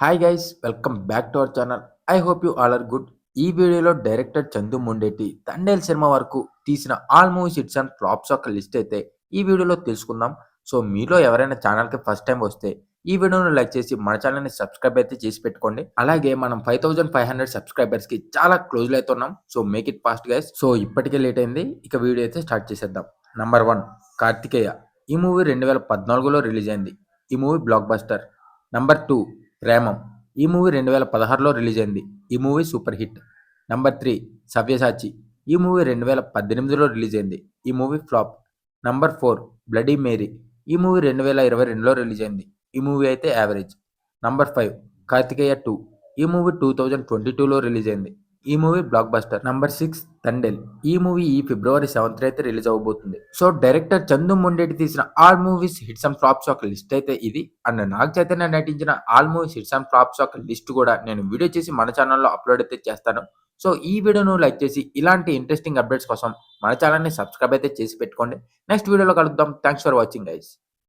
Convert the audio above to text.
Hi guys welcome back to our channel. I hope you all are good. ఈ వీడియోలో director Chandu Mondeti Thandel సినిమా వరకు తీసిన all movies hits and flops యొక్క list అయితే ఈ వీడియోలో తెలుసుకుందాం. సో మీలో ఎవరైనా ఛానల్కి ఫస్ట్ టైం వస్తే ఈ వీడియోను లైక్ చేసి మన ఛానల్ని సబ్స్క్రైబ్ అయితే చేసి పెట్టుకోండి. అలాగే మనం 5500 సబ్స్క్రైబర్స్కి చాలా క్లోజ్లో అయితే ఉన్నాం. So make it fast guys. So ఇప్పటికే లేట్ అయింది, ఇక వీడియో అయితే స్టార్ట్ చేసేద్దాం. నంబర్ 1 కార్తికేయ. ఈ మూవీ 2014లో రిలీజ్ అయింది. ఈ movie blockbuster. Number 2 Premam. ఈ మూవీ 2016లో రిలీజ్ అయింది. ఈ movie super hit. Number 3 Savyasachi. ఈ మూవీ 2018లో రిలీజ్ అయింది. ఈ movie flop. Number 4 bloody Mary. ఈ మూవీ 2022లో రిలీజ్ అయింది. ఈ మూవీ అయితే యావరేజ్. నంబర్ 5 కార్తికేయ 2. ఈ మూవీ 2022లో రిలీజ్ అయింది. ఈ movie blockbuster. Number 6 Thandel. ఈ మూవీ ఈ ఫిబ్రవరి 7th అయితే రిలీజ్ అవబోతుంది. సో డైరెక్టర్ చందు మొండేటి తీసిన all movies hits and flops ఒక లిస్ట్ అయితే ఇది. అండ్ నాగ చైతన్య నటించిన all movies hits and flops ఒక లిస్ట్ కూడా నేను వీడియో చేసి మన ఛానల్లో అప్లోడ్ అయితే చేస్తాను. సో ఈ వీడియోను లైక్ చేసి ఇలాంటి ఇంట్రెస్టింగ్ అప్డేట్స్ కోసం మన ఛానల్ని సబ్స్క్రైబ్ అయితే చేసి పెట్టుకోండి. నెక్స్ట్ వీడియోలో కలుద్దాం. Thanks for watching guys.